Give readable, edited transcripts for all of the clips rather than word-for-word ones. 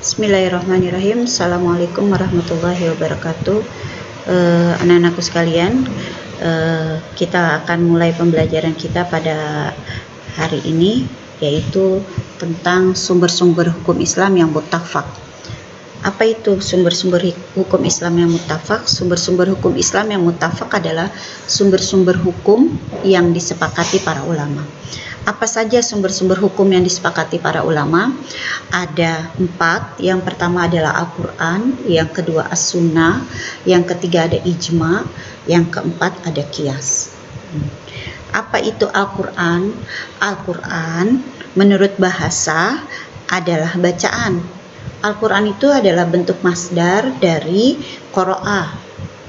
Bismillahirrahmanirrahim. Assalamualaikum warahmatullahi wabarakatuh. Anak-anakku sekalian, kita akan mulai pembelajaran kita pada hari ini, yaitu tentang sumber-sumber hukum Islam yang muttafaq. Apa itu sumber-sumber hukum Islam yang muttafaq? Sumber-sumber hukum Islam yang muttafaq adalah sumber-sumber hukum yang disepakati para ulama. Apa saja sumber-sumber hukum yang disepakati para ulama? Ada 4. Yang pertama adalah Al-Quran, yang kedua As-Sunnah, yang ketiga ada Ijma, yang keempat ada Qiyas. Apa itu Al-Quran? Al-Quran menurut bahasa adalah bacaan. Al-Quran itu adalah bentuk masdar dari qara'a,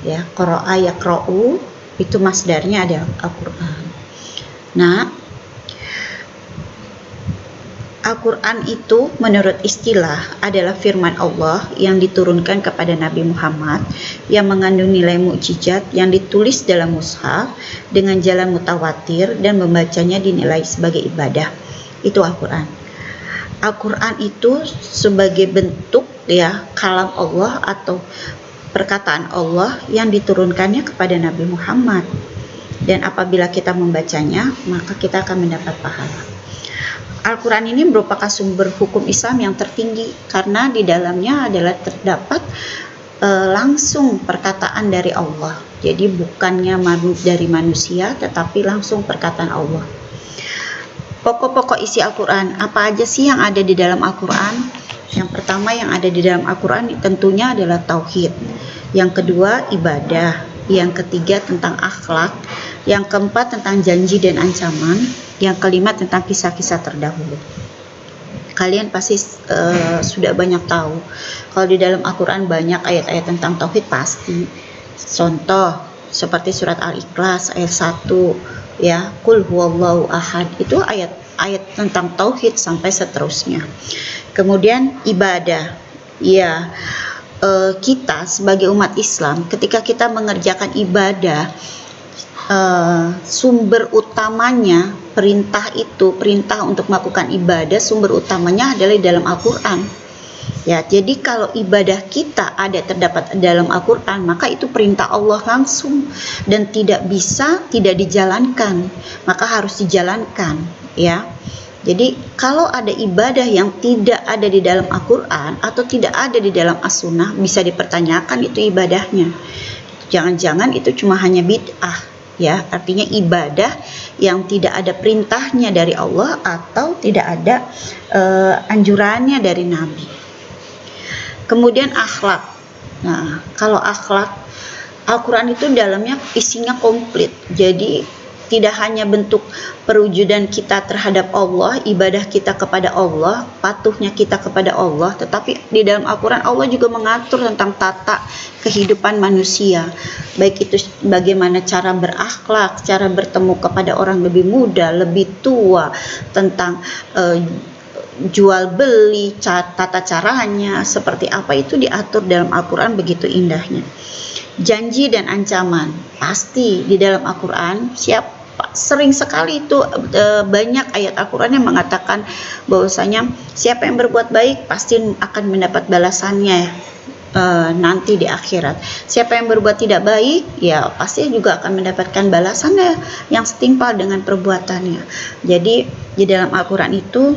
ya, qara'a yaqra'u, itu masdarnya ada Al-Quran. Nah, Al-Quran itu menurut istilah adalah firman Allah yang diturunkan kepada Nabi Muhammad, yang mengandung nilai mukjizat, yang ditulis dalam mushaf dengan jalan mutawatir dan membacanya dinilai sebagai ibadah. Itu Al-Quran. Al-Quran itu sebagai bentuk, ya, kalam Allah atau perkataan Allah yang diturunkannya kepada Nabi Muhammad. Dan apabila kita membacanya, maka kita akan mendapat pahala. Al-Quran ini merupakan sumber hukum Islam yang tertinggi karena di dalamnya adalah terdapat langsung perkataan dari Allah. Jadi bukannya dari manusia, tetapi langsung perkataan Allah. Pokok-pokok isi Al-Quran, apa aja sih yang ada di dalam Al-Quran? Yang pertama yang ada di dalam Al-Quran tentunya adalah tauhid. Yang kedua ibadah. Yang ketiga tentang akhlak. Yang keempat tentang janji dan ancaman. Yang kelima tentang kisah-kisah terdahulu. Kalian pasti sudah banyak tahu kalau di dalam Al-Quran banyak ayat-ayat tentang tauhid pasti. Contoh seperti surat Al-Ikhlas ayat 1, ya, Qul huwallahu ahad, itu ayat tentang tauhid sampai seterusnya. Kemudian ibadah, ya, kita sebagai umat Islam ketika kita mengerjakan ibadah, sumber utamanya perintah untuk melakukan ibadah, sumber utamanya adalah di dalam Al-Quran. Ya, jadi kalau ibadah kita terdapat dalam Al-Quran, maka itu perintah Allah langsung dan tidak dijalankan, maka harus dijalankan, ya. Jadi kalau ada ibadah yang tidak ada di dalam Al-Quran atau tidak ada di dalam As-Sunnah, bisa dipertanyakan itu ibadahnya. Jangan-jangan itu cuma hanya bid'ah, ya, artinya ibadah yang tidak ada perintahnya dari Allah atau tidak ada anjurannya dari Nabi. Kemudian akhlak. Nah, kalau akhlak, Al-Quran itu dalamnya isinya komplit. Jadi tidak hanya bentuk perwujudan kita terhadap Allah, ibadah kita kepada Allah, patuhnya kita kepada Allah, tetapi di dalam Al-Quran Allah juga mengatur tentang tata kehidupan manusia, baik itu bagaimana cara berakhlak, cara bertemu kepada orang lebih muda, lebih tua, tentang jual beli, tata caranya seperti apa, itu diatur dalam Al-Quran begitu indahnya. Janji dan ancaman pasti di dalam Al-Quran, sering sekali itu banyak ayat Al-Quran yang mengatakan bahwasanya siapa yang berbuat baik pasti akan mendapat balasannya nanti di akhirat. Siapa yang berbuat tidak baik, ya pasti juga akan mendapatkan balasannya yang setimpal dengan perbuatannya. Jadi di dalam Al-Quran itu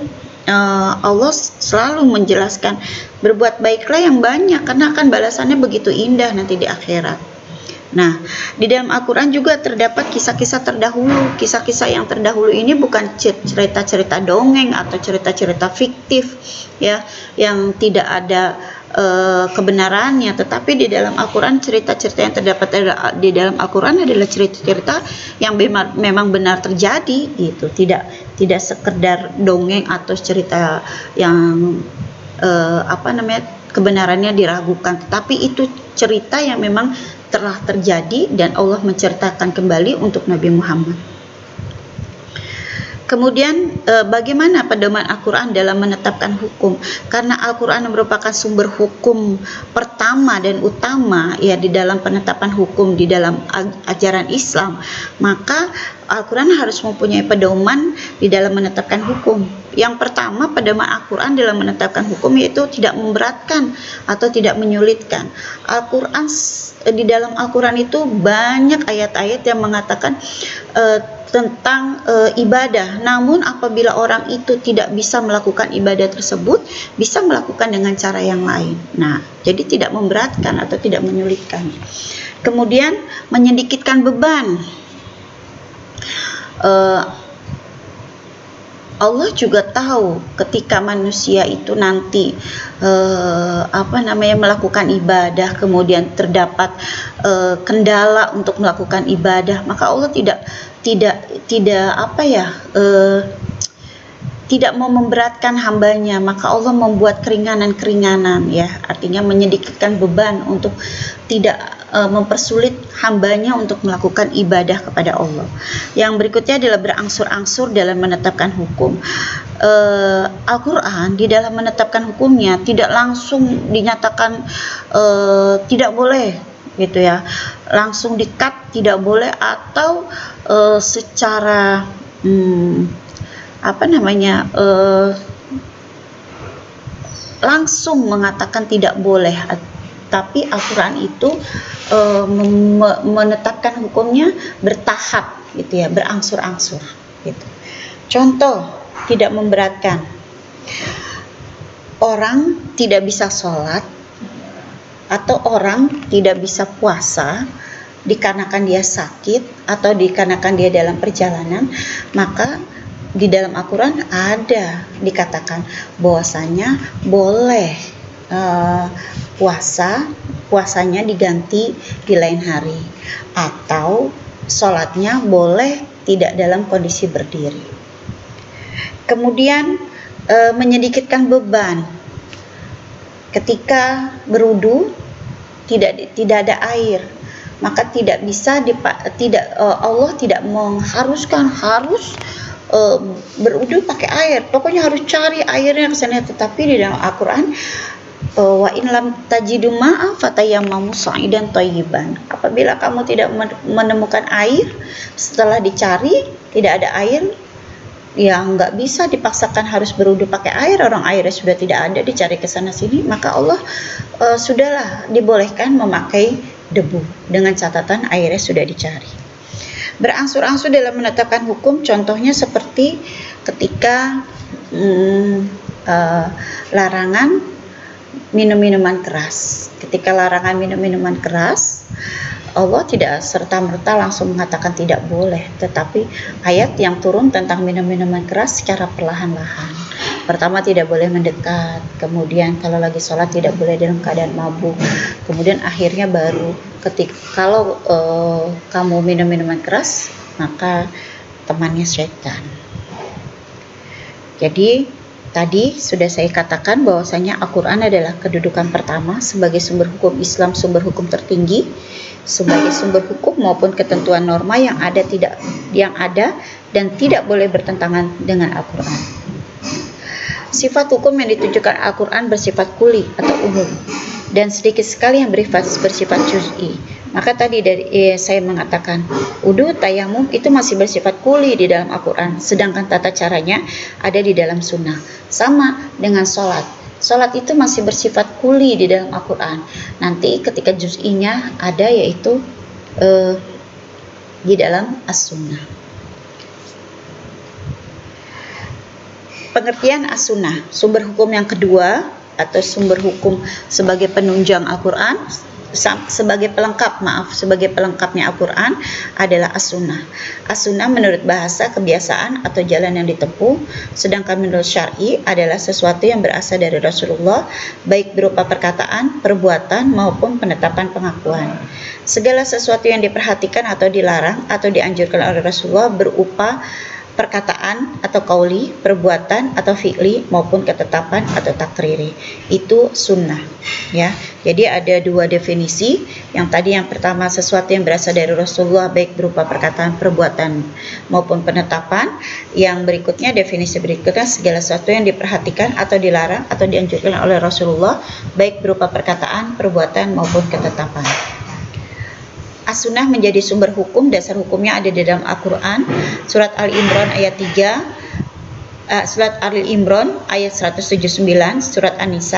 Allah selalu menjelaskan berbuat baiklah yang banyak karena akan balasannya begitu indah nanti di akhirat. Nah, di dalam Al-Quran juga terdapat kisah-kisah terdahulu. Kisah-kisah yang terdahulu ini bukan cerita-cerita dongeng atau cerita-cerita fiktif, ya, yang tidak ada kebenarannya, tetapi di dalam Al-Quran cerita-cerita yang terdapat di dalam Al-Quran adalah cerita-cerita yang memang benar terjadi, gitu. Tidak sekedar dongeng atau cerita yang kebenarannya diragukan, tetapi itu cerita yang memang telah terjadi dan Allah menceritakan kembali untuk Nabi Muhammad. Kemudian bagaimana pedoman Al-Quran dalam menetapkan hukum? Karena Al-Quran merupakan sumber hukum pertama dan utama ya di dalam penetapan hukum di dalam ajaran Islam, maka Al-Quran harus mempunyai pedoman di dalam menetapkan hukum. Yang pertama, pedoman Al-Quran dalam menetapkan hukum yaitu tidak memberatkan atau tidak menyulitkan. Al-Quran di dalam Al-Quran itu banyak ayat-ayat yang mengatakan tentang ibadah. Namun apabila orang itu tidak bisa melakukan ibadah tersebut, bisa melakukan dengan cara yang lain. Nah, jadi tidak memberatkan atau tidak menyulitkan. Kemudian menyedikitkan beban. Allah juga tahu ketika manusia itu nanti melakukan ibadah, kemudian terdapat kendala untuk melakukan ibadah, maka Allah tidak mau memberatkan hambanya, maka Allah membuat keringanan-keringanan ya, artinya menyedikitkan beban untuk tidak mempersulit hambanya untuk melakukan ibadah kepada Allah. Yang berikutnya adalah berangsur-angsur dalam menetapkan hukum. Al-Quran di dalam menetapkan hukumnya tidak langsung dinyatakan tidak boleh gitu ya, langsung di-cut tidak boleh, atau secara langsung mengatakan tidak boleh. Tapi Al-Quran itu menetapkan hukumnya bertahap gitu ya, berangsur-angsur gitu. Contoh, tidak memberatkan. Orang tidak bisa sholat atau orang tidak bisa puasa dikarenakan dia sakit atau dikarenakan dia dalam perjalanan, maka di dalam Al-Quran ada dikatakan bahwasanya boleh puasanya diganti di lain hari, atau sholatnya boleh tidak dalam kondisi berdiri. Kemudian menyedikitkan beban. Ketika berwudu tidak ada air, maka tidak bisa Allah tidak mengharuskan harus berwudu pakai air, pokoknya harus cari airnya ke sana. Tetapi di dalam Al-Quran, wa in lam tajidu ma'a fatayammamu sa'idan thayyiban, apabila kamu tidak menemukan air, setelah dicari tidak ada air, ya nggak bisa dipaksakan harus berwudu pakai air, orang airnya sudah tidak ada, dicari ke sana sini, maka Allah sudahlah dibolehkan memakai debu dengan catatan airnya sudah dicari. Berangsur-angsur dalam menetapkan hukum, contohnya seperti ketika larangan minum minuman keras. Ketika larangan minum minuman keras, Allah tidak serta-merta langsung mengatakan tidak boleh, tetapi ayat yang turun tentang minum minuman keras secara perlahan-lahan. Pertama, tidak boleh mendekat, kemudian kalau lagi sholat tidak boleh dalam keadaan mabuk, kemudian akhirnya baru kalau kamu minum minuman keras, maka temannya syaitan. Jadi tadi sudah saya katakan bahwasanya Al-Quran adalah kedudukan pertama sebagai sumber hukum Islam, sumber hukum tertinggi, sebagai sumber hukum maupun ketentuan norma yang ada dan tidak boleh bertentangan dengan Al-Quran. Sifat hukum yang ditujukan Al-Quran bersifat kuli atau umum, dan sedikit sekali yang bersifat juz'i. Maka tadi saya mengatakan wudu, tayamum itu masih bersifat kuli di dalam Al-Quran, sedangkan tata caranya ada di dalam sunnah. Sama dengan sholat. Sholat itu masih bersifat kuli di dalam Al-Quran. Nanti ketika juz'inya ada, yaitu di dalam as-sunnah. Pengertian as-sunnah, sumber hukum yang kedua atau sumber hukum sebagai penunjang Al-Quran, sebagai pelengkapnya Al-Quran adalah as-sunnah. As-sunnah menurut bahasa kebiasaan atau jalan yang ditempuh, sedangkan menurut syar'i adalah sesuatu yang berasal dari Rasulullah, baik berupa perkataan, perbuatan maupun penetapan pengakuan. Segala sesuatu yang diperhatikan atau dilarang atau dianjurkan oleh Rasulullah berupa perkataan atau qauli, perbuatan atau fi'li, maupun ketetapan atau takriri. Itu sunnah, ya. Jadi ada dua definisi. Yang pertama sesuatu yang berasal dari Rasulullah baik berupa perkataan, perbuatan maupun penetapan. Yang berikutnya, definisi berikutnya, segala sesuatu yang diperhatikan atau dilarang atau dianjurkan oleh Rasulullah baik berupa perkataan, perbuatan maupun ketetapan. As-sunnah menjadi sumber hukum, dasar hukumnya ada di dalam Al-Quran, surat Al-Imran ayat 3, surat Al-Imran ayat 179, surat An-Nisa